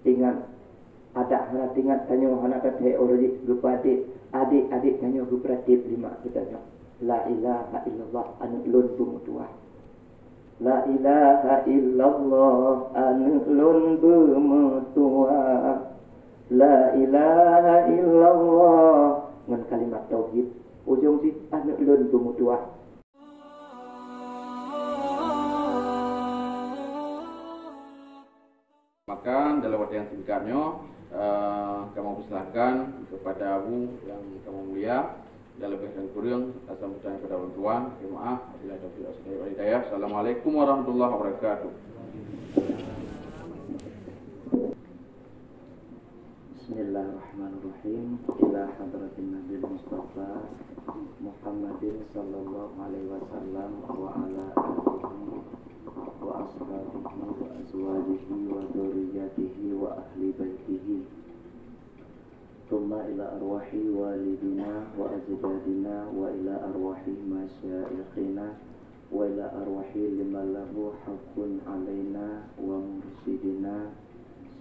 Ingat ada hana tingat tanyo hana kate oroji gupati adik tanyo gupratip lima kita jo. La ilaha illallah anu lun bumutua. La ilaha illallah anu lun bumutua. La ilaha illallah ngan kalimat tauhid ujung si anu lun bumutua. Maka dalam waktu yang singkatnya kamu persilahkan kepada Abu yang kamu mulia dan lebih dan kurang asal bertanya kepada orang tua. Maaf apabila ada tidak hidayah. Assalamualaikum warahmatullahi wabarakatuh. Bismillahirrahmanirrahim. Ila hadratin Nabi Mustafa Muhammadin sallallahu alaihi wasallam wa ala alihi wa ashabihi wa azwajihi wa dzurriyyatihi wa ahli baitihi. Thumma ila arwahi walidina wa ajdadina wa ila arwahi masyayikhina wa ila arwahi liman lahu haqqun alaina wa mursyidina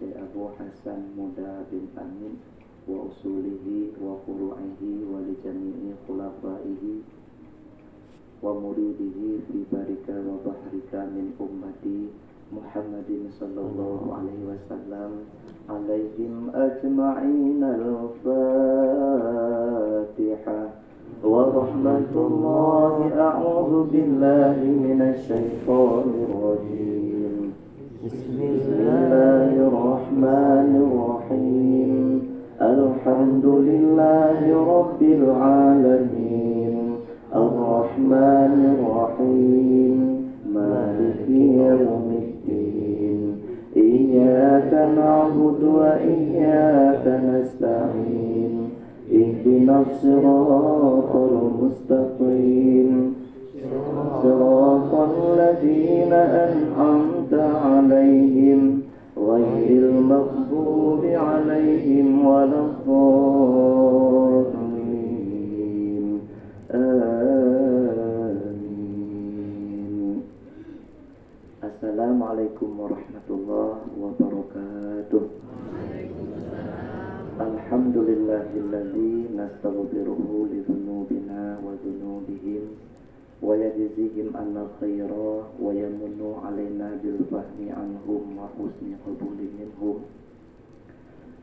Syekh Abu Hasan Muda bin Amin wa usulihi wa furu'ihi wa li jami'i khulafaihi wa muridihi fi barika wa bahrika min ummati Muhammadin sallallahu alaihi wasallam alaihim ajma'in al-Fatiha wa rahmatullahi a'udzu billahi minasy syaithanir rajim. Bismillahirrahmanirrahim. Alhamdulillahi rabbil alamin. Ar-Rahmanir Rahim. Maliki yaumiddin. Iyyaka na'budu wa iyyaka nasta'in. Ihdinas siratal mustaqim. Siratal ladzina an'amta 'alaihim ghairil maghdubi 'alaihim waladdallin. Amin. Assalamualaikum warahmatullahi wabarakatuh. Alhamdulillahilladzi nastaghfiruhu li dzunubina wa dzunubihim wa yajzihim anna khaira wa yamunnu alaina bil fahmi anhum wa husni qabuli minhum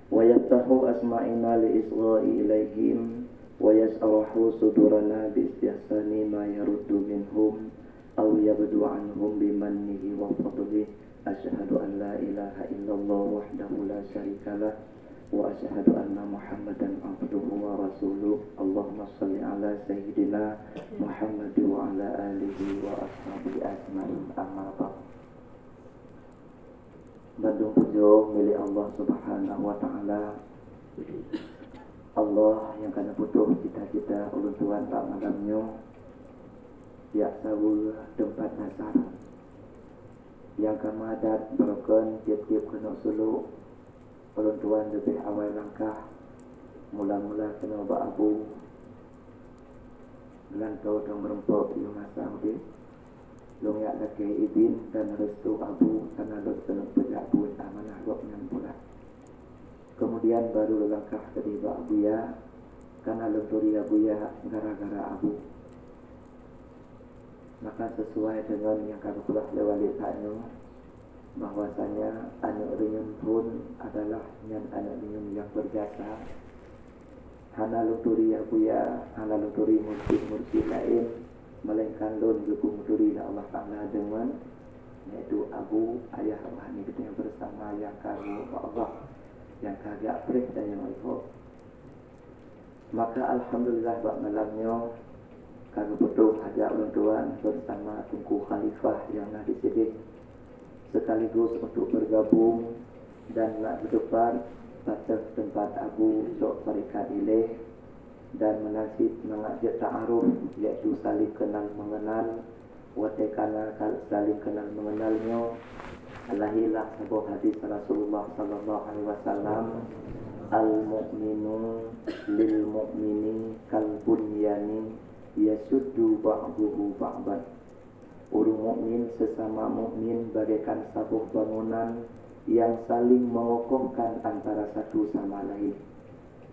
wa yaftahu asma'ina li isra'i ilaihim wa yas'arahu sudurana bi istihsani ma yaruddu minhum aw yabdu anhum bi mannihi wa fadlihi. Asyhadu an la ilaha illallah wahdahu la syarikalah wa asyhadu anna Muhammadan abduhu wa rasuluh. Allahumma shalli ala sayyidina Muhammad wa ala alihi wa ashabihi ajmain. Amma ba'd. Badung pujo milik Allah Subhanahu wa taala. Allah yang kana butuh cita-cita ulun tuan tak malamnya ya sawul tempat nasar yang kamadat berken tiap-tiap kena suluk ulun tuan lebih awal langkah mula-mula kena ba'abu gelantau dong merempok yung asam di lungyak laki ibin dan restu abu karena lot senang pejabun amanah goknan pula. Kemudian baru langkah tadi ba'abu ya karena luturi abu ya gara-gara abu. Maka sesuai dengan yang kami telah lewati tadi bahwasanya anak rinyum pun adalah anak rinyum yang berjasa. Hana luturi abu ya, hana luturi mursyid lain, melainkan lun gebu muturi Allah Ta'ala dengan yaitu abu ayah rohani kita yang bersama yang kamu Allah yang kagak prik dan yang ikhlas. Maka alhamdulillah bak malamnya kami butuh ajak ulun tuan bersama Tunku Khalifah yang ada di sini sekaligus untuk bergabung dan nak berdepan pada tempat Abu Sok Tarikat Ileh dan menasib mengajak ta'aruf iaitu saling kenal mengenal watekana saling kenal mengenalnya. Alahilah sebuah hadis Rasulullah sallallahu alaihi wasallam, al-mu'minu lil mu'mini kal bunyani yasuddu ba'duhu ba'dan. Orang mukmin sesama mukmin bagaikan sebuah bangunan yang saling mengokohkan antara satu sama lain.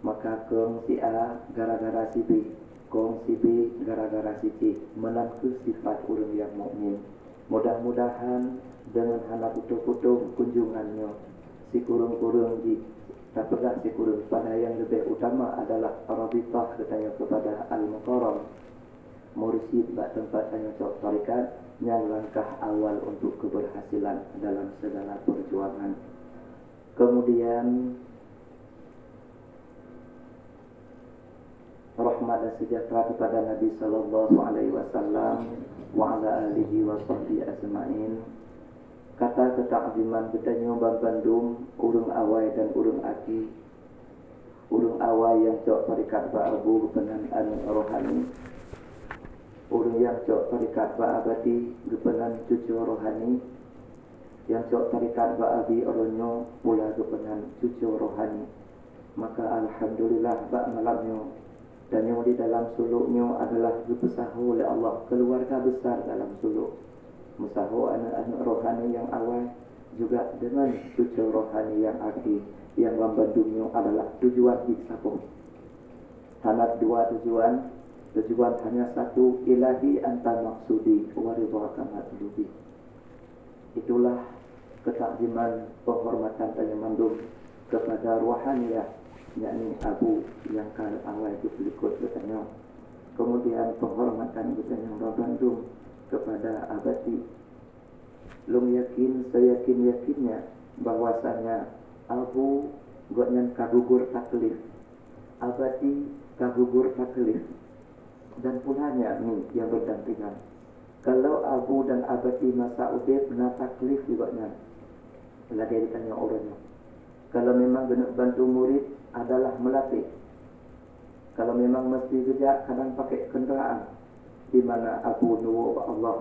Maka kong si A gara-gara si B, kong si B gara-gara si C, menangku sifat orang yang mukmin. Mudah-mudahan dengan hana putu-putu kunjungannya si kurung-kurung di taplah si kurung pada yang lebih utama adalah Rabithah katanya kepada Al-Mukarram mursyid bak tempat tanya cok tarikat yang langkah awal untuk keberhasilan dalam segala perjuangan. Kemudian rahmat dan sejahtera kepada Nabi sallallahu alaihi wasallam wa ala alihi wa sahbihi ajma'in. Kata ketakziman betanya Bang Bandung, urung awai dan urung aki. Urung awai yang cok tarikat ba'abu kepenan rohani. Urung yang cok tarikat ba'abati kepenan cucu rohani. Yang cok tarikat ba'abi oronyo pula kepenan cucu rohani. Maka alhamdulillah bak malamnya dan yang di dalam suluknya adalah dipesahu oleh Allah keluarga besar dalam suluk. Musahu anak-anak rohani yang awal juga dengan cucu rohani yang akhir yang membandungnya adalah tujuan hisabu. Hanat dua tujuan hanya satu, ilahi anta maksudi wa ridhaka matlubi. Itulah ketakziman penghormatan dan mandum kepada rohaniyah, yakni Abu yang kan awal itu berikut katanya. Kemudian penghormatan katanya membandung kepada abadi. Lung yakin, seyakin-yakinnya bahwasanya Abu gotnyan kagugur taklif, abadi kagugur taklif, dan pulanya ni yang berdampingan. Kalau Abu dan abadi masa udip na taklif gotnyan, lagi ditanya orangnya. Kalau memang benar bantu murid adalah melatih. Kalau memang mesti kerja kadang pakai kenderaan, di mana Abu nuwa Allah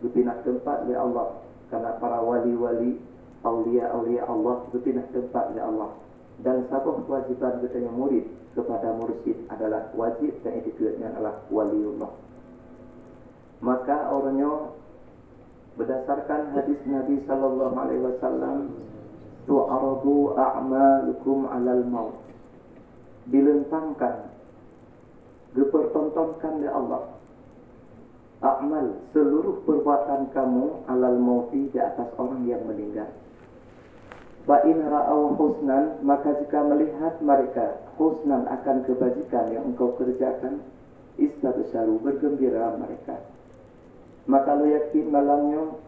berpindah tempat oleh Allah, karena para wali-wali aulia-aulia Allah berpindah tempat oleh Allah. Dan satu kewajiban bertanya murid kepada mursyid adalah wajib dan etiketnya adalah waliullah. Maka orangnya berdasarkan hadis Nabi sallallahu alaihi wasallam, tu'aradu a'malukum 'alal maut, dilentangkan, dipertontonkan oleh Allah amal seluruh perbuatan kamu alal mauti di atas orang yang meninggal. Fa in ra'aw husnan, maka jika melihat mereka husnan akan kebajikan yang engkau kerjakan, istabsharu, bergembira mereka. Maka lu yakin malamnya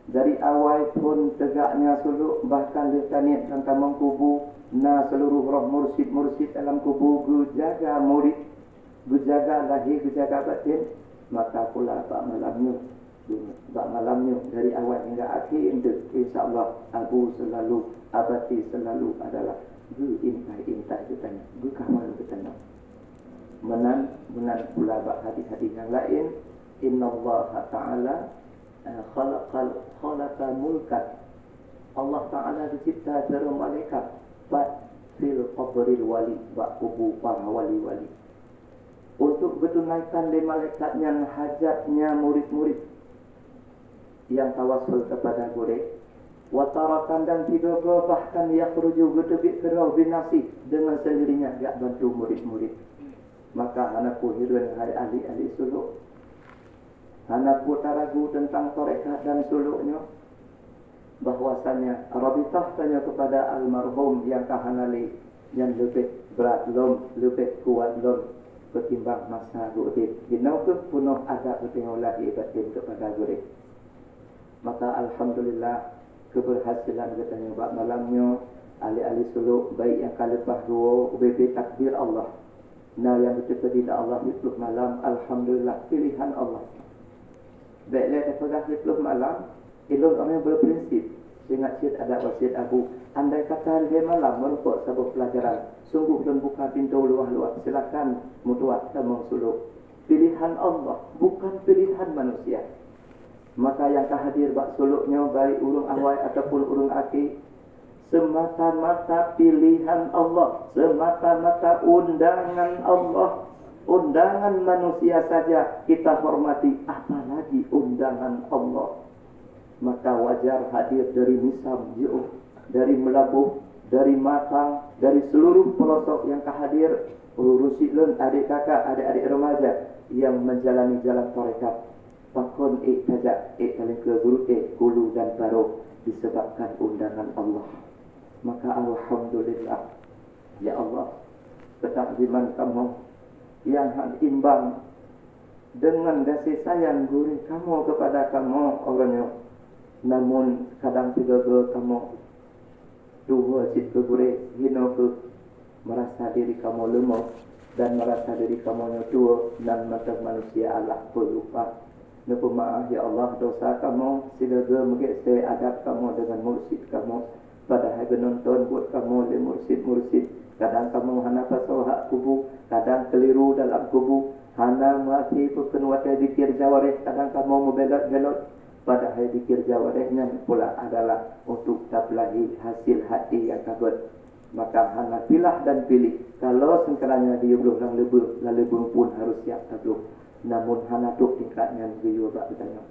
dari awal pun tegaknya suluk, bahkan litaniat tentang mengkubu na seluruh roh mursyid dalam kubu gujaga murid, gujaga lahir, gujaga batin. Maka pula bak malamnya dari awal hingga akhir insyaAllah Abu selalu, abati selalu adalah intai ketanya, kawal ketanya. Menan pula bak hadis-hadis yang lain, Inna Allah Ta'ala khalaqa mulkan, Allah Ta'ala dicipta dari malaikat bak fil qabril wali, bak kubu para wali-wali, untuk bertunaikan di malaikatnya hajatnya murid-murid yang tawasul kepada gurih. Watarakan dan tidogo bahkan yakhruju gedebik kerau binasi dengan sendirinya gak bantu murid-murid. Maka anakku hirun hai ahli-ahli suluk, anakku taragu tentang tarekat dan suluknya, bahwasanya Rabithah tanya kepada almarhum yang kahanali yang lebih berat lom, lebih kuat lom ketimbang masa gurih. Ginau ke punuh ada bertengok lagi batin kepada gurih. Maka alhamdulillah keberhasilan katanya bak malamnya ahli-ahli suluk baik yang kalepah dua UBB takdir Allah. Nah yang betul tidak Allah di malam, alhamdulillah pilihan Allah. Baiklah pada 10 malam, ilmu kami berprinsip. Ingat syed ada wasiat Abu, andai kata dia malam merupakan sebuah pelajaran, sungguh dan buka pintu luar-luar, silakan mutuat temung suluk. Pilihan Allah, bukan pilihan manusia. Maka yang hadir bak suluknya baik urung awal ataupun urung akhir, semata-mata pilihan Allah, semata-mata undangan Allah. Undangan manusia saja kita hormati, apalagi undangan Allah. Maka wajar hadir dari nisab jauh dari Melabuh, dari Matang, dari seluruh pelosok yang kehadir, urusilun adik kakak, adik-adik remaja yang menjalani jalan tarekat. Pakon tajak kalian ke guru hulu dan baru disebabkan undangan Allah. Maka alhamdulillah, ya Allah, ketakdiman kamu yang imbang dengan kasih sayang gurih kamu kepada kamu orangnya. Namun kadang juga kamu dua cik ke gurih hino ke merasa diri kamu lemah dan merasa diri kamu tua dan mata manusia Allah pelupa. Napa maaf ya Allah dosa kamu silaga mungkin saya adab kamu dengan mursyid kamu. Padahal penonton buat kamu le mursyid. Kadang kamu hana pasal hak kubu, kadang keliru dalam kubu, hana mati bukan wata dikir jawareh, kadang kamu membelot-belot. Padahal dikir jawarehnya pula adalah untuk tablahi hasil hati yang kabut. Maka hana pilah dan pilih. Kalau sekiranya dia belum lalu pun harus siap takluk. Namun hana tu tingkatnya dia bertanya.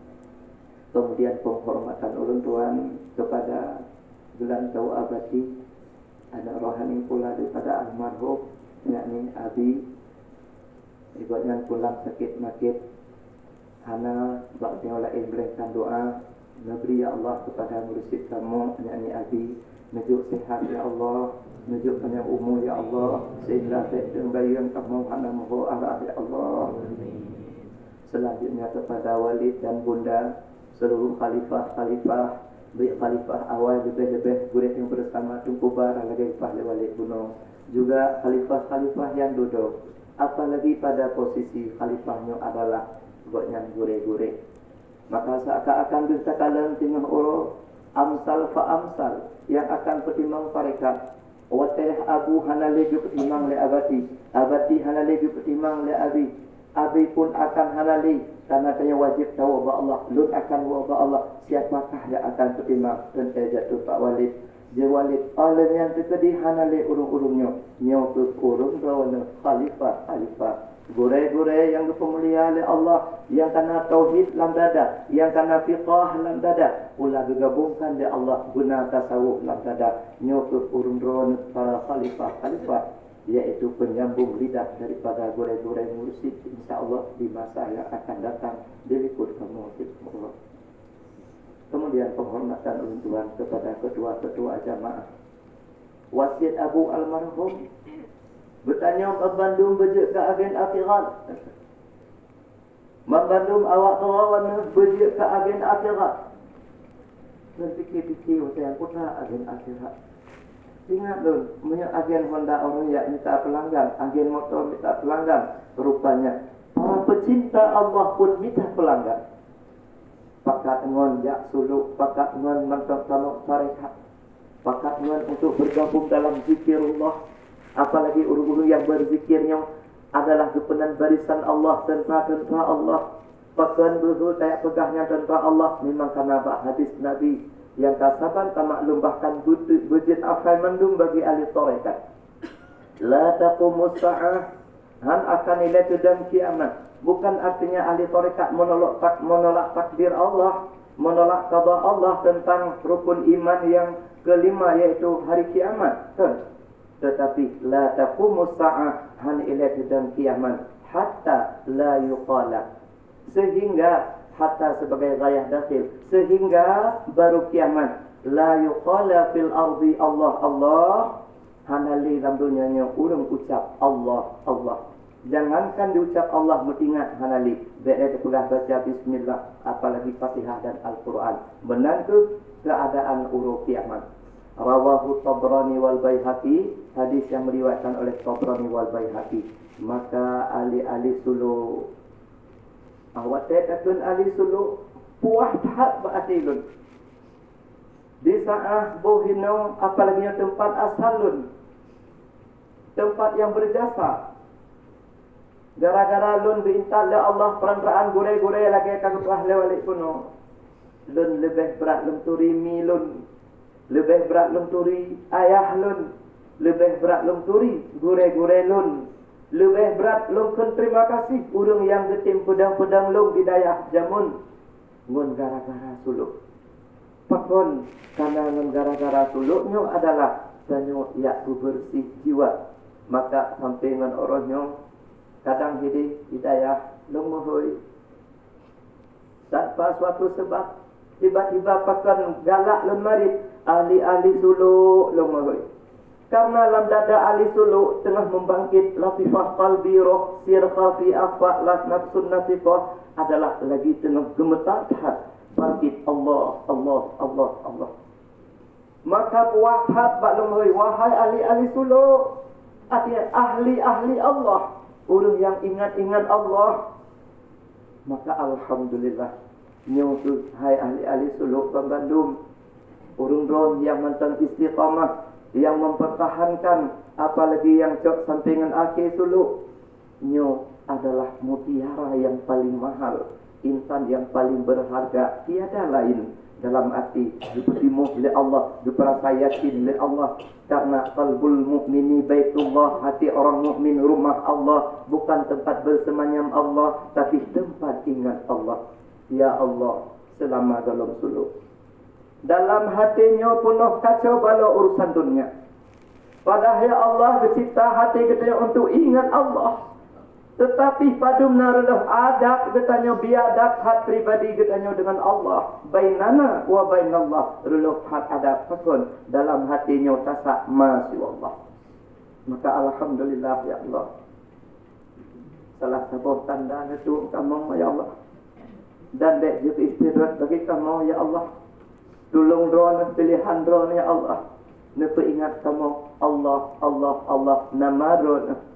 Kemudian penghormatan ulun tuan kepada bulan tahu abadi anak rohani pula daripada almarhum yakni Abi ibunya pulang sakit makit hana baknya lain berikan doa memberi ya Allah kepada mursyid kamu yakni Abi menuju sehat ya Allah menuju panjang umur ya Allah sehingga dengan bayang kamu hana mohon arah ya Allah. Selanjutnya kepada walid dan bunda seluruh khalifah baik khalifah awal lebih-lebih gurit yang bersama Tunku Bara lagi pahlawan gunung juga khalifah-khalifah yang duduk apalagi pada posisi khalifahnya adalah buatnya gure-gure maka seakan-akan bisa kalian tengah uro amsal fa amsal yang akan pertimbang tarekat watih abu hanalegi pertimbang le abadi hanalegi pertimbang le abi pun akan halali karena dia wajib tahu bahwa Allah lun akan bahwa Allah siapakah yang akan terima dan saya jatuh Pak Walid dia Walid oleh yang terjadi halali urung-urungnya nyo ke urung gawana khalifah gure-gure yang dipemulia oleh Allah yang kena tauhid dalam dada yang kena fiqah dalam dada ulah digabungkan oleh Allah guna tasawuf dalam dada nyo ke urung gawana para khalifah yaitu penyambung lidah daripada gure-gure mursyid insyaallah di masa yang akan datang diliput kamu Allah. Kemudian penghormatan ulun kepada ketua-ketua jamaah. Wasiat Abu almarhum bertanya Bandung bejek ke agen akhirat. Bandung awak tawawan bejek ke agen akhirat. Berfikir-fikir saya putra agen akhirat. Ingat dulu, punya agen Honda orang yang minta pelanggan, agen motor minta pelanggan. Rupanya, para pecinta Allah pun minta pelanggan. Pakat ngon jak suluk, pakat ngon mantap tanuk tarekat. Pakat ngon untuk bergabung dalam zikirullah. Apalagi uru-uru yang berzikirnya adalah kepenan barisan Allah tanpa Allah. Pakan betul kayak pegahnya tanpa Allah. Memang karena hadis Nabi yang kasaban tamaklum bahkan bujit afal mandum bagi ahli tarekat. La taqumus sa'ah han akan ila kedam kiamat. Bukan artinya ahli tarekat menolak takdir Allah, menolak qada Allah tentang rukun iman yang kelima yaitu hari kiamat. Tetapi la taqumus sa'ah han ila kedam kiamat hatta la yuqala sehingga hatta sebagai gayah dakhil sehingga baru kiamat la yuqala fil ardi Allah hanali dalam dunianya urang ucap Allah jangankan diucap Allah mengingat hanali baik pegah baca bismillah apalagi Fatihah dan Al-Quran benar ke keadaan urung kiamat. Rawahu Tabrani wal Baihaqi hadis yang meriwayatkan oleh Tabrani wal Baihaqi. Maka ahli suluh awak tekatun ahli suluk puah tahap ba'atilun di saat bohinau apalagi tempat asalun tempat yang berjasa gara-gara lun berintal ya Allah perantaraan gure-gure lagi kakupah lewalik kuno lun lebih berat lun turi mi lun lebih berat lun turi ayah lun lebih berat lun turi gure-gure lun lebih berat lungkun terima kasih urung yang getim pedang-pedang lung di dayah jamun ngun gara-gara suluk Pakon karena gara-gara suluknya adalah tanyo ya bersih jiwa, maka sampingan orangnya kadang jadi hidayah lemohoi tanpa suatu sebab, tiba-tiba pakon galak lemari ahli-ahli suluk lemohoi. Karena dalam dada ahli suluk tengah membangkit latifah qalbi roh sirqa fi afaq las nafsun natifah adalah lagi tengah gemetar hat bangkit Allah Allah Allah Allah. Maka wahad baklumoi wahai ahli-ahli suluk, artinya ahli-ahli Allah, orang yang ingat-ingat Allah. Maka alhamdulillah nyusul hai ahli-ahli suluk Bandung, urung-urung yang mantan istiqamah, yang mempertahankan, apalagi yang cok sampingan akhir suluk, nyo adalah mutiara yang paling mahal, insan yang paling berharga, tiada lain dalam hati dipetimu oleh Allah, diperasa yakin oleh Allah. Karena qalbul mu'mini baitullah, hati orang mukmin rumah Allah, bukan tempat bersemayam Allah, tapi tempat ingat Allah. Ya Allah selama dalam suluk, dalam hatinya penuh kacau balau urusan dunia. Padahal ya Allah bercipta hati kita untuk ingat Allah. Tetapi pada menaruh adab katanya biadab hat pribadi katanya dengan Allah. Bainana wa bainallah ruluh hat adab pakon dalam hatinya tasak masya Allah. Maka alhamdulillah ya Allah. Salah satu tanda itu kamu ya Allah. Dan dek juga istirahat bagi kamu ya Allah. Tolong drone pilihan drone ya Allah. Nepe ingat kamu Allah Allah Allah nama drone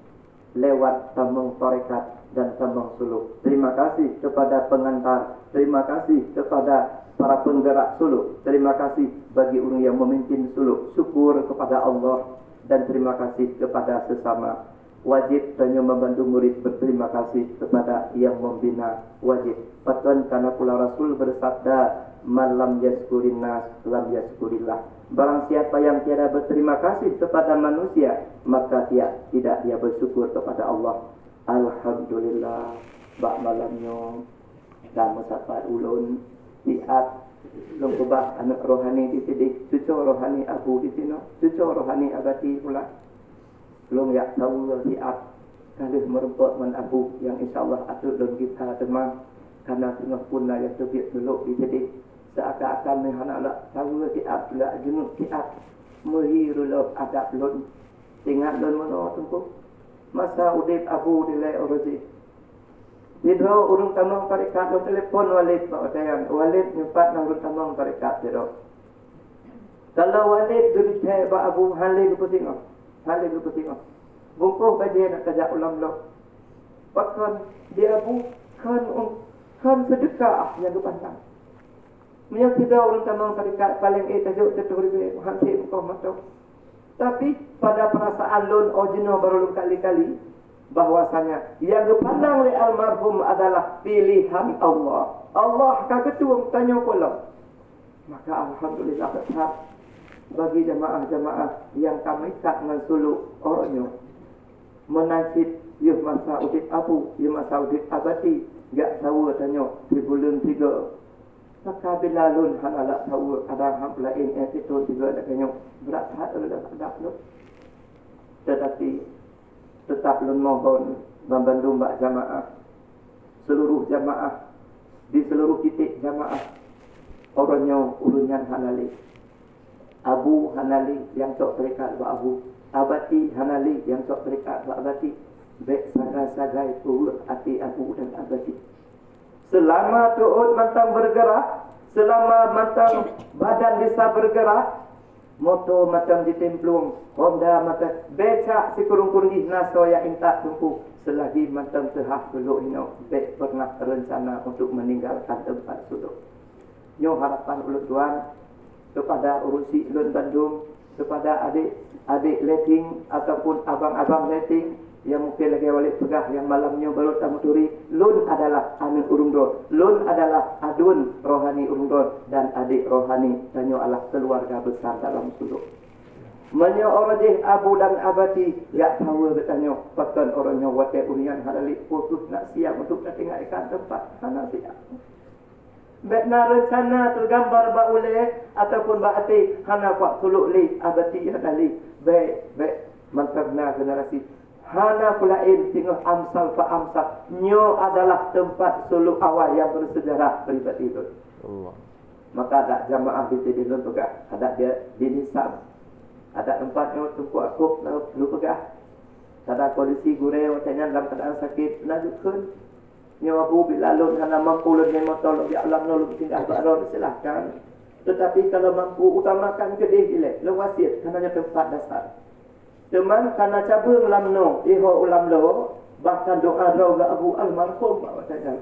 lewat sambung tarekat dan sambung suluk. Terima kasih kepada pengantar, terima kasih kepada para penggerak suluk, terima kasih bagi orang yang memimpin suluk, syukur kepada Allah, dan terima kasih kepada sesama. Wajib hanya membantu murid, berterima kasih kepada yang membina. Wajib patron karena pula Rasul bersabda, malam yaskurin nas lam yaskurillah. Barang siapa yang tiada berterima kasih kepada manusia, maka tidak dia bersyukur kepada Allah. Alhamdulillah bak malamnya dan mesapat ulun lihat long kubah anak rohani ditidik, cucu rohani abu di sini, cucu rohani abati pula. Long ya tahu lihat kali merempot man abu yang insyaallah atur dalam kita teman karena tengah punah yang terbiak dulu ditidik. Seakan-akan anak-anak tahu tiap lah jenuh tiap mehirullah adab lun ingat lun mana tunggu masa udip abu dilai orasi dia urung tamang tarekat lun telefon walid pak dayan walid nyempat nang urung tamang tarekat dia kalau walid duduk ba abu halik ke pusing bungkuh dia nak kerja ulang lo pakon dia abu kan sedekah yang dipandang. Menyang tidak orang tamang tarikat paling tajuk tertulis hansi bukan matau. Tapi pada perasaan lun ojino baru kali-kali bahwasanya yang dipandang oleh almarhum adalah pilihan Allah. Allah kagetuang tanya pula. Maka alhamdulillah tetap bagi jamaah-jamaah yang kami tak dengan suluk orangnya menasib yuh masa udip abu, yuh masa udip abadi, gak tahu tanya di bulan 3. Maka bila lun halak tahu ada hak lain itu juga ada kenyang berat hati ada lun. Tetapi tetap lun mohon membantu mbak jamaah, seluruh jamaah di seluruh titik jamaah orangnya urunyan halali, abu halali yang cok terikat ba abu, abati halali yang cok terikat ba abati, baik sagai-sagai turut hati abu dan abati. Selama tuut mantang bergerak, selama mantang badan bisa bergerak, moto macam ditemplung, Honda macam becak si kurung-kurung naso yang intak tumpu, selagi mantang terhah dulu ino, bek pernah rencana untuk meninggalkan tempat sudut. Nyo harapan ulut tuan kepada urusi Lun Bandung, kepada adik-adik letting ataupun abang-abang letting yang mungkin lagi walid pegah yang malamnya baru tamu turi. Lun adalah anak urungdon, Lun adalah adun rohani urungdon dan adik rohani tanyo Allah keluarga besar dalam suluk. Menyo orangih abu dan abadi gak tahu bertanya bahkan orangnya wate urian halali khusus nak siap untuk nak tinggalkan tempat sana siap. Bekna rencana tergambar ba uleh ataupun ba ati hana kuat suluk li abati hadali. Baik mantabna generasi. Hana pulain tinggal amsal fa amsal. Nyo adalah tempat suluk awal yang bersejarah pribadi itu. Allah. Maka ada jamaah di Tidin pegah, ada dia di Nisab. Ada tempat yang tunggu aku lu pegah. Ada polisi gurau tanya dalam keadaan sakit najukun. Nyawa bu bila lun hana mampu lun yang motor di alam nol tinggal baron silakan. Tetapi kalau mampu utamakan kedih dilek lu wasiat karena tempat dasar. Teman karena cabung lamno iho ulam lo bahkan doa ga Abu almarhum katanya.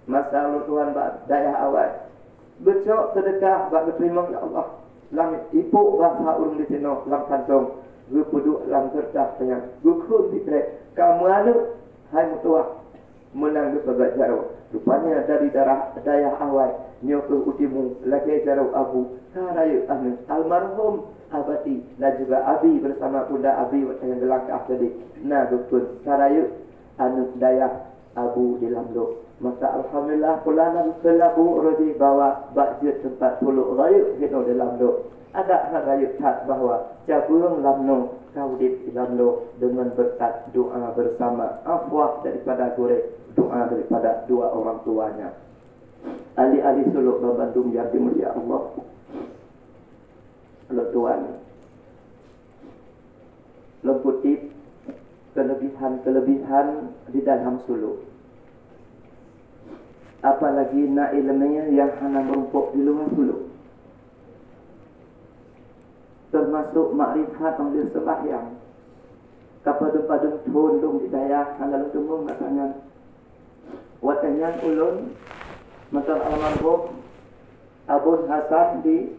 Masa lu Tuhan ba daya awal. Becok sedekah bak berterima ya Allah. Lang ipu bahasa urung di sino lang kantong. Gue puduk lang kertas sayang. Gue kun di trek. Kamu anu hai mutua. Menang ke pegat jaro. Rupanya dari darah daya awal. Nyok ke utimu. Lagi jaro abu. Karayu anu. Almarhum abadi. Dan juga abi bersama bunda abi. Yang gelangkah tadi. Nah dukun. Karayu anu daya abu di lamdo. Maka alhamdulillah. Pulana kelabu rodi bawa. Bakjir tempat puluk rayu. Hino di lamdo. Ada rayu tak bahawa. Cabung lamno. Kau di lamdo. Dengan berkat doa bersama. Afwah daripada goreng. Doa daripada dua orang tuanya. Ali-ali suluk Bandung yang dimulia Allah. Lo tuan. Lo kutip kelebihan di dalam suluk. Apalagi na ilmunya yang hanya merumpuk di luar suluk. Termasuk makrifat ambil sembahyang. Kapada-pada tundung di daya hanya lo tunggu katanya. Watanya ulun Matal almarhum Abu Hasan di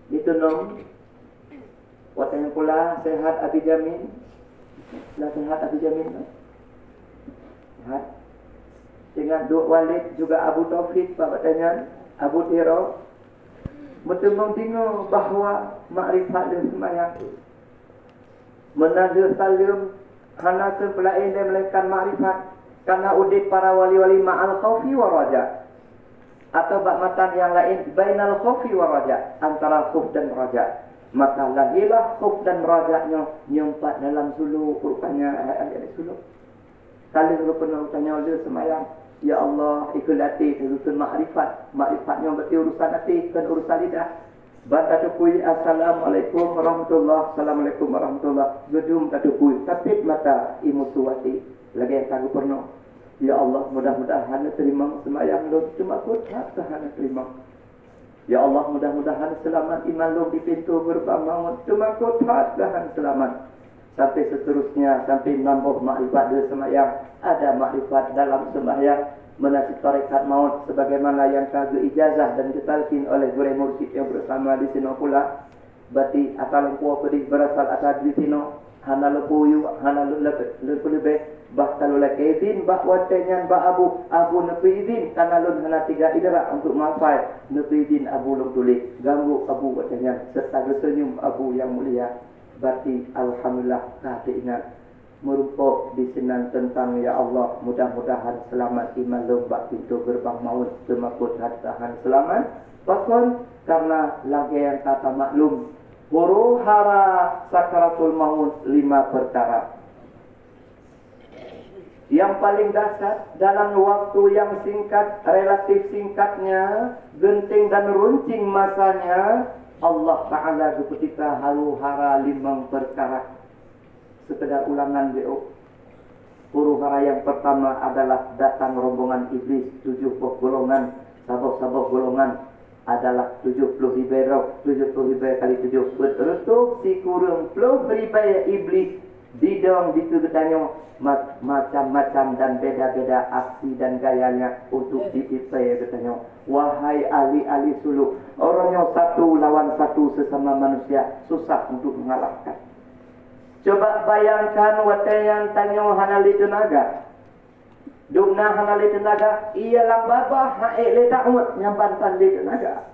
Tunong. Watanya pula sehat Abi Jamin. Lah sehat Abi Jamin. Sehat. Dengan dua walid juga Abu Taufik katanya Abu Tiro. Bertengok-tengok bahawa makrifat dan sembahyang menada salim hana kepelain dan melainkan makrifat karena udit para wali-wali ma'al khawfi wa raja atau bakmatan yang lain bainal khawfi wa raja antara khuf dan raja. Maka lahilah khuf dan rajanya nyempat dalam suluk rupanya ada suluk. Kali dulu pernah tanya oleh semayang, ya Allah ikut hati urusan makrifat. Makrifatnya berarti urusan hati dan urusan lidah. Baca tukui assalamualaikum warahmatullahi assalamualaikum warahmatullahi gedum tukui tapi mata imu suwati lagi yang kagak pernah. Ya Allah mudah-mudahan terima sembahyang lo cuma aku tak tahan terima. Ya Allah mudah-mudahan selamat iman lo di pintu gerbang maut cuma aku tak tahan selamat. Sampai seterusnya sampai nambah makrifat dalam sembahyang. Ada makrifat dalam sembahyang menasib tarekat maut sebagaimana yang kagak ijazah dan ditalkin oleh guru mursyid yang bersama di sini pula. Berarti asal kuah pedih berasal asal di sini hana lepuyu hana lebih bahkan oleh izin bah watenya bah abu nepi izin karena lun hana tiga idrak untuk mafai nepi izin abu lung tulis ganggu abu watenya serta senyum abu yang mulia. Berarti alhamdulillah tak ingat merupakan disenang tentang ya Allah mudah-mudahan selamat iman lembak pintu gerbang maut semakut tahan selamat. Bahkan karena lagi yang kata maklum huru hara sakaratul maut 5 perkara. Yang paling dasar dalam waktu yang singkat, relatif singkatnya, genting dan runcing masanya, Allah Ta'ala ketika haru hara 5 perkara. Sekedar ulangan BO. Huru hara yang pertama adalah datang rombongan iblis 70 golongan, sabok-sabok golongan adalah 70 ribu kali 7 betul si kurung 10 ribu iblis di dalam dikegetannya macam-macam dan beda-beda aksi dan gayanya untuk diipai katanya. Wahai ahli-ahli suluk, orangnya satu lawan satu sesama manusia susah untuk mengalahkan. Coba bayangkan watayan tanyo hanali tenaga. Dukna hanali tenaga ialah babah hae le ta'ud nyambantan le tenaga.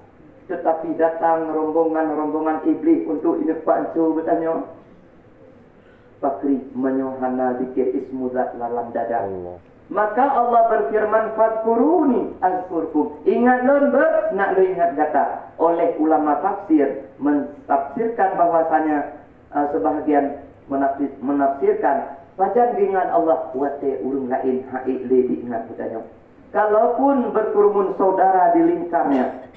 Tetapi datang rombongan-rombongan iblis untuk ini pancu bertanya. Pakri menyohana zikir ismu zat lalam dada. Maka Allah berfirman, fadkuruni azkurkum. Ingat lon nak lo ingat kata. Oleh ulama tafsir mentafsirkan bahwasanya sebahagian menafsirkan wajan ingat Allah wate ulun lain haik le diingat katanya. Kalaupun berkerumun saudara di lingkarnya,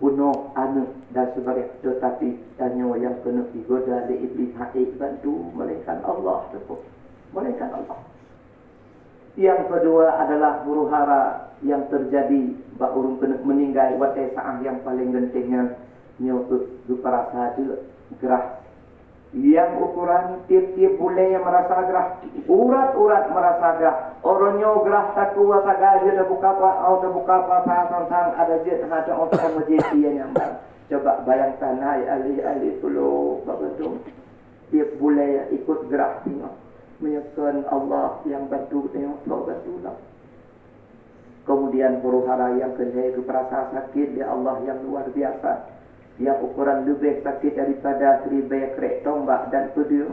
bunuh anak dan sebagainya, tetapi tanya yang kena digoda oleh iblis haik bantu melainkan Allah tu. Melainkan Allah. Yang kedua adalah huru hara yang terjadi baurung kena meninggal watai saah yang paling gentingnya nyokut duparasa gerah yang ukuran tiap-tiap bulan yang merasa gerah urat-urat merasa gerah orangnya gerah taku wasaga dia dah buka apa tang ada jet ada orang majeti yang nyambang. Coba bayangkan hai ahli tulu betul tiap bulan ikut gerah tengok menyekan Allah yang bantu tengok kau bantulah. Kemudian huru hara yang kedua itu perasa sakit ya Allah yang luar biasa yang ukuran lebih sakit daripada 1000 kerek tombak dan pedih.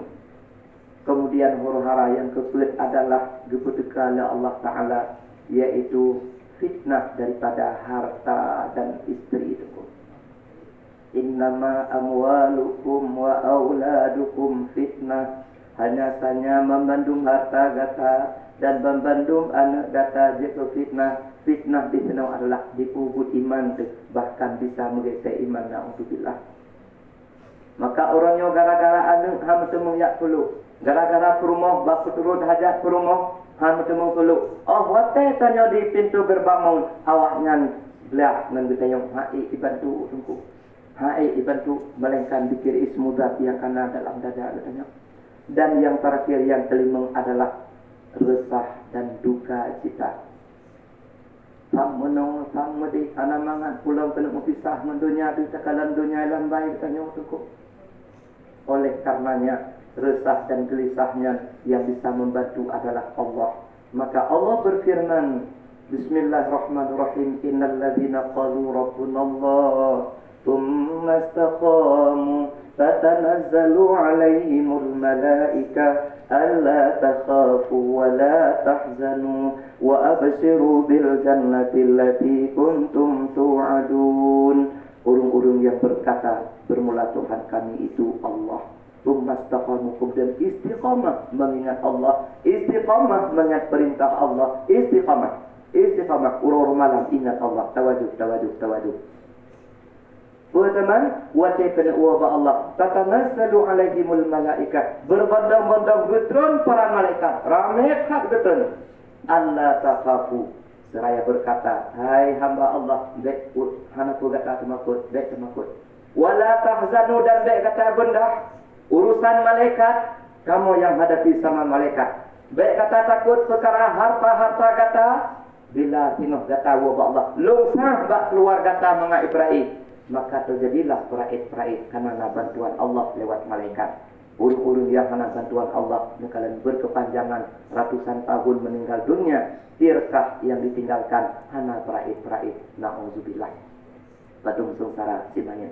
Kemudian huru hara yang keempat adalah gebetukan Allah Ta'ala yaitu fitnah daripada harta dan istri itu. Innama amwalukum wa auladukum fitnah. Hanya saja membandung harta gata dan membandung anak gata jatuh fitnah. Fitnah di sana adalah dikubur iman bahkan bisa menggeser iman na'udzubillah. Maka orangnya gara-gara anak ham temu yak pulu. Gara-gara perumah bak turun hajat perumah ham temu pulu. Oh wate tanya di pintu gerbang maun awaknya belah ngan ditanya hai dibantu tungku. Hai dibantu melainkan dikir ismudat yang kana dalam dada katanya. Dan yang terakhir yang kelima adalah resah dan duka cita. Sam menong sam medi ana mangat pulang kena pisah mendunia di takalan dunia lambai tanya cukup. Oleh karenanya resah dan gelisahnya yang bisa membantu adalah Allah. Maka Allah berfirman, Bismillahirrahmanirrahim, innal ladzina qalu rabbunallah thumma istaqamu فتنزل عليهم الملائكة ألا تخافوا ولا تحزنوا وأبشروا بالجنة التي كنتم توعدون. Urung-urung yang berkata bermula Tuhan kami itu Allah. Tsumastaqamu dan istiqamah mengingat Allah, istiqamah mengingat perintah Allah, istiqamah urung malam ingat Allah, tawajuh. Teman, wajib kena uaba Allah. Tatanazzalu alaihimul malaikat. Berbandang-bandang getron para malaikat. Ramai hak getron. Allah takhafu. Seraya berkata, hai hamba Allah, baik hanaku kata temakut, baik temakut. Wala tahzanu dan baik kata benda. Urusan malaikat, kamu yang hadapi sama malaikat. Baik kata takut perkara harta kata. Bila tinoh kata uaba Allah. Lungsah bak keluar kata menga Ibrahim. Maka terjadilah peraih karena bantuan Allah lewat malaikat. Urung-urung yang karena bantuan Allah kalian berkepanjangan ratusan tahun meninggal dunia, tirkah yang ditinggalkan hana peraih. Na'udzubillah. Badung sengsara simanya.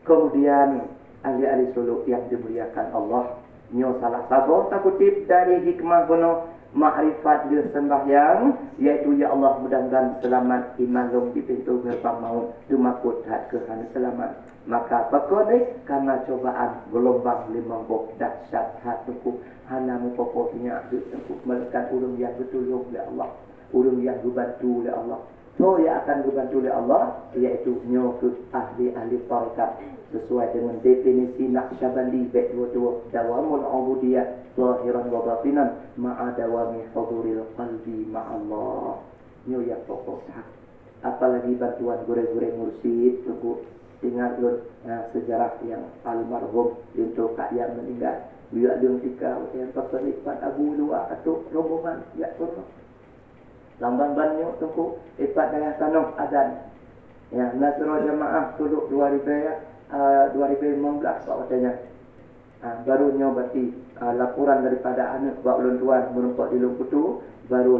Kemudian ahli-ahli suluk yang dimuliakan Allah, nyo salah satu takutip dari hikmah gono makrifat dia sembahyang, yaitu ya Allah mudah-mudahan selamat iman long di pintu gerbang maut dumakut hat ke hana selamat. Maka pakode karena cobaan gelombang limambok dahsyat hatuku hana mupopotnya tengku melekat urung yang betul oleh Allah, urung yang dibantu oleh Allah. So yang akan dibantu oleh Allah yaitu nyokut ahli-ahli tarekat sesuai dengan definisi Naqsyabandi bait 22 dawamul ubudiyah zahiran wa batinan ma'a dawami huduril qalbi ma'allah. Nyo yang pokok hak. Apalagi bantuan gure-gure mursyid tunggu ingat lur sejarah yang almarhum untuk kak yang meninggal biar dia ketika yang terlibat Abu Luwa atau rombongan ya turun lamban banyo tunggu ipat dengan tanah adan ya nasrul jamaah tuluk 2015 Pak katanya. Baru nyobati laporan daripada anak bak ulun tuan merempok di Lumputu baru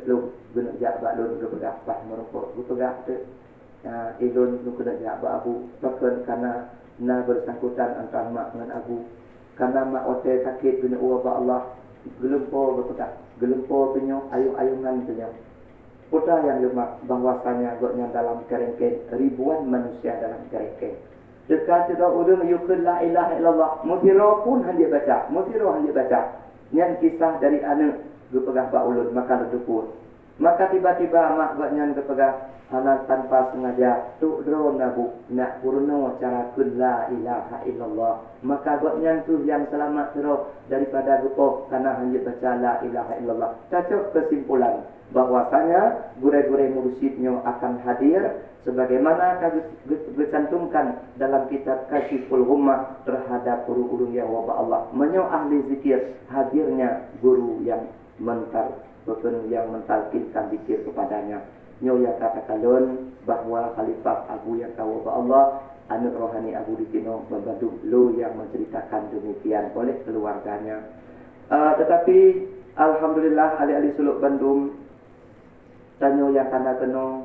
lu guna jak bak ulun berpegang pas merempok berpegang tu ilun lu kena jak bak abu bahkan karena na bersangkutan antara mak dengan abu karena mak otai sakit guna uwa bak Allah Gelempor berpedak, gelempor penyo ayung-ayungan penyo. Putra yang lemak bahwasanya gotnya dalam kerengkeng ribuan manusia dalam kerengkeng. Dekat tidak urung yukul la ilaha illallah. Mutiro pun hendak baca, mutiro hendak baca. Nyan kisah dari anak gepegah ba ulun maka ledupur. Maka tiba-tiba mak gotnya gepegah anak tanpa sengaja tu drone nabu nak purno cara kun la ilaha illallah. Maka gotnya tu yang selamat terus daripada gepo karena hendak baca la ilaha illallah. Cocok kesimpulan bahwasanya gure-gure mursyidnya akan hadir sebagaimana dicantumkan dalam kitab Kasyiful Ghummah terhadap guru-guru yang wabah Allah. Menyo ahli zikir hadirnya guru yang mentalkinkan zikir kepadanya. Nyo yang katakan bahwa Khalifah Abu yang wabah Allah anu rohani Abu Dikino Babadu lo yang menceritakan demikian oleh keluarganya. Tetapi alhamdulillah ahli-ahli suluk Bandung tanyo yang kena kena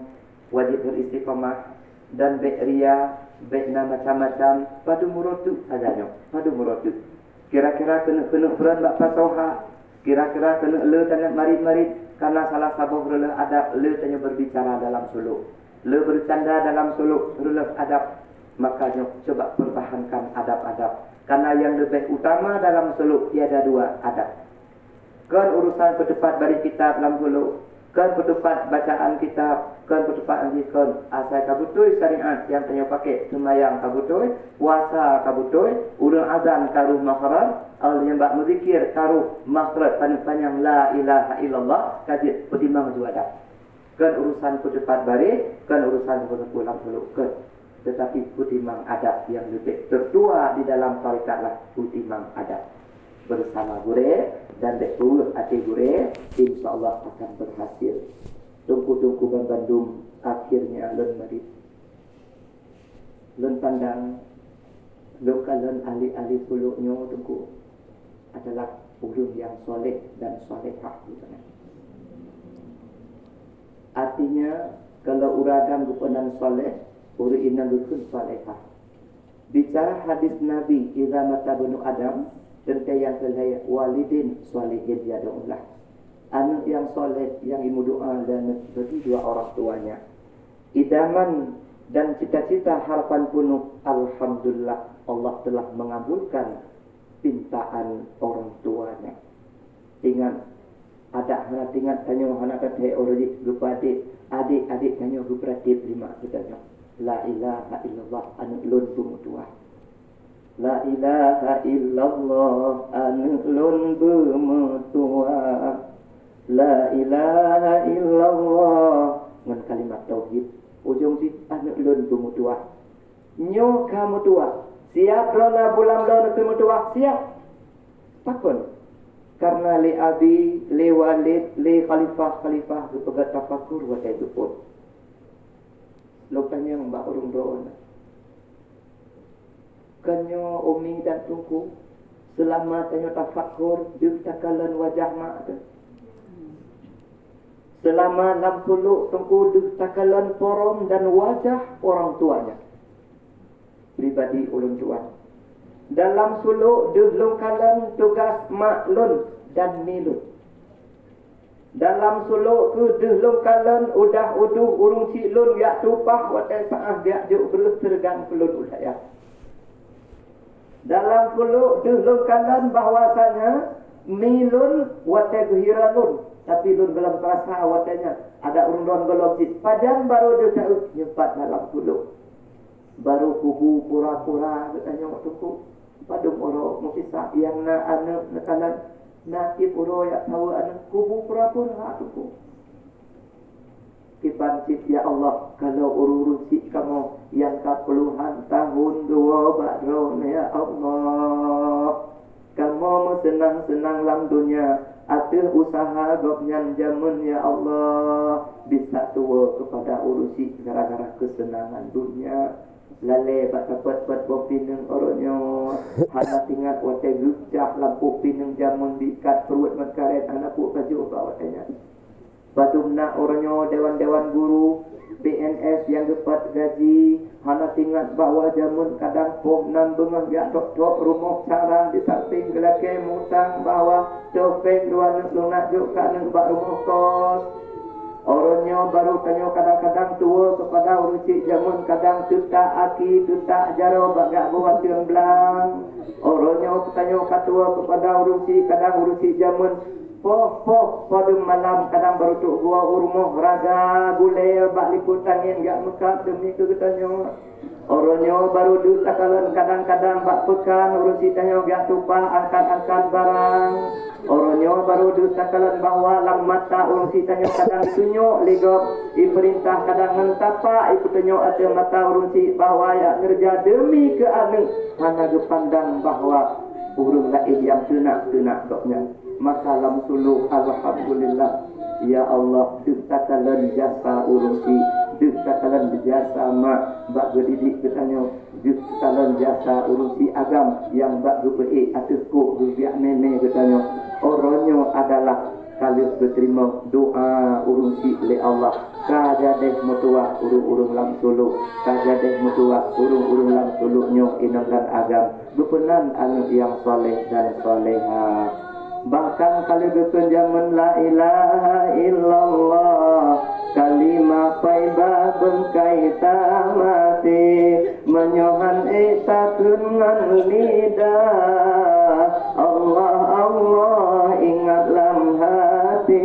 wajib beristiqamah dan baik ria, baik nama macam-macam padu murotu adanya, padu murotu. Kira-kira kena beran bak pasoha, kira-kira kena le tangan marit-marit karena salah sabuk rela adab le tanyo berbicara dalam suluk. Le bercanda dalam suluk rela adab. Makanya coba pertahankan adab-adab. Karena yang lebih utama dalam suluk tiada dua adab. Kan urusan berdebat bari kitab dalam suluk. Kan berdebat bacaan kitab, kan berdebat zikir, asal kabutoi syariat yang tanya pakai sembahyang kabutoi, puasa kabutoi, urang azan karuh makhraj, al yang bak berzikir karuh makhraj panjang la ilaha illallah kaji pertimbang juada. Kan urusan berdebat bari, kan urusan berpulang suluk kan. Tetapi pertimbang adab yang lebih tertua di dalam tarikatlah pertimbang adab. Bersama gure dan betul hati gure insyaallah akan berhasil. Tungku-tungku Bandung akhirnya len marit. Len pandang lokalan ahli-ahli suluknya tungku adalah ulun yang soleh dan solehah gitu. Artinya kalau uragan bukanan soleh, uru inna bukun solehah. Bicara hadis Nabi idza mata bunu Adam tentang yang kelaya walidin solihin yadullah. Anak yang soleh yang ibu doa dan bagi dua orang tuanya. Idaman dan cita-cita harapan penuh alhamdulillah Allah telah mengabulkan pintaan orang tuanya. Ingat ada anak ingat tanya anak kata orang lupa adik tanya kooperatif 5 katanya. La ilaha illallah anu lun bumutua. La ilaha illallah anlun bermetua. La ilaha illallah dengan kalimat tauhid ujung si anlun bermetua. Nyo kamu tua siap rona bulan rona bermetua siap takun karena li abi li walid li khalifah kepegat tafakur wa taidupun lupanya mbak urung rona kanyo umi dan tungku selama tanyo tafakur dustakalan wajah mak tu. Selama 60 tungku dustakalan porom dan wajah orang tuanya. Pribadi ulun tuan. Dalam suluk dustakalan tugas maklun dan milun. Dalam suluk ke dustakalan udah uduh urung cilun yak tupah watai saah dia juk bersergang pelun udaya. Dalam puluk dihulungkan bahwasanya milun watai ghiranun tapi lun belum terasa watanya ada urun belum sit pajan baru dia tahu nyepat dalam puluk baru kubu pura-pura katanya waktu ku padum oro mukisa yang na anak nekalan nakib oro ya tahu anak kubu pura-pura tu Kipancit ya Allah kalau urusi kamu yang ke-puluhan tahun 2 badron ya Allah kamu senang-senang lang dunia atur usaha gopnyan jamun ya Allah bisa tua kepada urusi gara-gara kesenangan dunia lale bak dapat bopineng oronyo hana tingat wate gujah lampu pineng jamun dikat perut makaret anak pu kaju bawatnya Badumna orangnya dewan-dewan guru PNS yang dapat gaji, hana tinggal bawa jamun kadang pom nan bengah ya tok rumah cara di samping gelake mutang bawa topeng dua nak lunak juga nak bak rumah kos. Orangnya baru tanya kadang-kadang tua kepada urusi jamun kadang tutak aki tutak jaro bagak buat tiang belang. Orangnya tanya katua kepada urusi kadang urusi jamun poh pada malam kadang baru tu gua urmoh raga gulai bak liput angin gak mekat demi kegetanya. Orangnya baru duduk takalan kadang-kadang bak pekan urusi tanya gak tumpah angkat-angkat barang. Orangnya baru duduk takalan bawa lang mata urusi tanya kadang tunjuk legok perintah kadang mentapa ikut tunjuk ada mata urusi bawa ya kerja demi ke anu hanya gepandang bahawa urung lain yang tunak doknya. Maka lam suluh alhamdulillah ya Allah dustakalan jasa urusi dustakalan jasa mak bak gedidik ketanya dustakalan jasa urusi agam yang bak gupei atusku gubiak nenek ketanya. Orangnya adalah kalian berterima doa urusi le Allah kajadeh mutua urung-urung lam suluh kajadeh mutua urung-urung lam suluhnya inangkan agam bepenan anu yang soleh dan soleha. Bahkan kali berkenjaman la ilaha illallah kalimah paibah bengkai tamati menyohan isa dengan lidah Allah Allah ingat lam hati.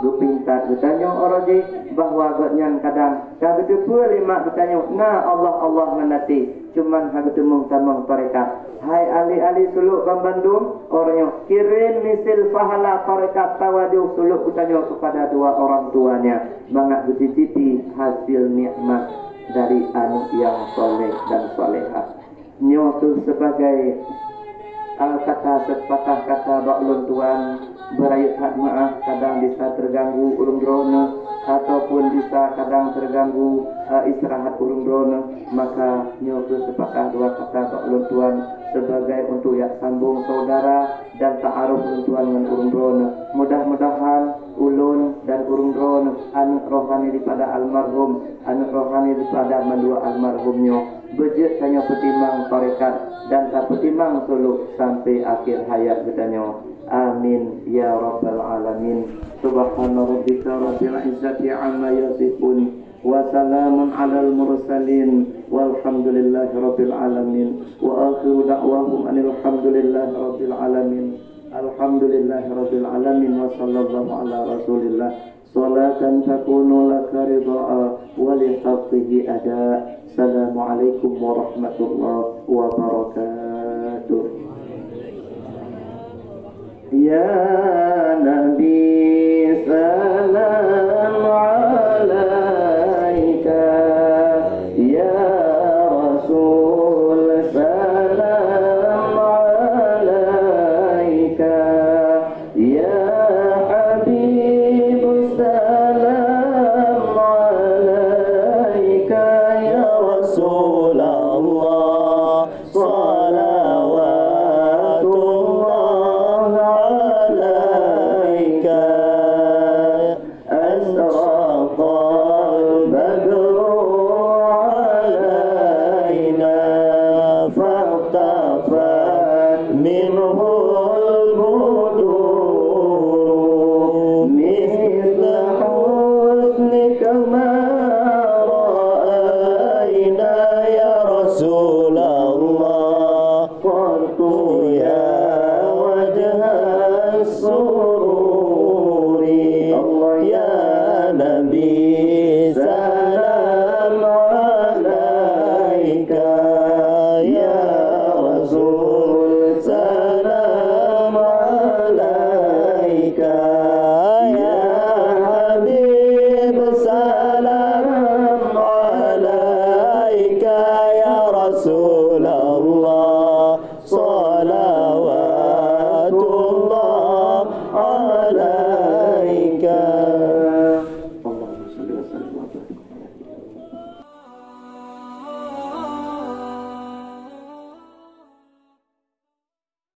Gue pintar bertanya orang je bahawa gotnya kadang kagak tu lima bertanya nah Allah menati cuman hagak temung tamang tarekat. Hai ahli-ahli suluk Bang Bandung orangnya kirim misil pahala tarekat tawaduh suluk bertanya kepada dua orang tuanya bangat bercicipi hasil nikmat dari anu yang soleh dan soleha. Nyotu sebagai kata sepatah kata baklun tuan berayut hak maaf kadang bisa terganggu urung drone ataupun bisa kadang terganggu istirahat urung drone maka nyoku sepatah dua kata baklun tuan sebagai untuk yang sambung saudara dan ta'aruf urung tuan dengan urung drone. Mudah-mudahan ulun dan urung drone anak rohani daripada almarhum anak rohani daripada mendua almarhumnya bejit tanya petimbang tarekat dan tak petimbang suluk sampai akhir hayat katanya. Amin ya rabbal alamin. Subhana rabbika rabbil izzati amma yasifun wa salamun alal mursalin walhamdulillahi rabbil alamin wa akhiru da'wahum anil hamdulillahi rabbil alamin. Alhamdulillahi rabbil alamin wa sallallahu ala rasulillah salatan takunu laka ridha'a wa li haqqihi ada. Assalamualaikum warahmatullahi wabarakatuh. Ya Nabi salam alaika ya Rasul salam alaika ya Habib salam alaika ya Rasulullah salawatullah alaika asraqal badru alaina faqtafat minhul budur misla husnika ma ra'ayna ya Rasulullah qultu ya wajhas sururi ya Nabi salam alaika ya Rasul salam alaika ya Habib salam alaika ya Rasulullah salam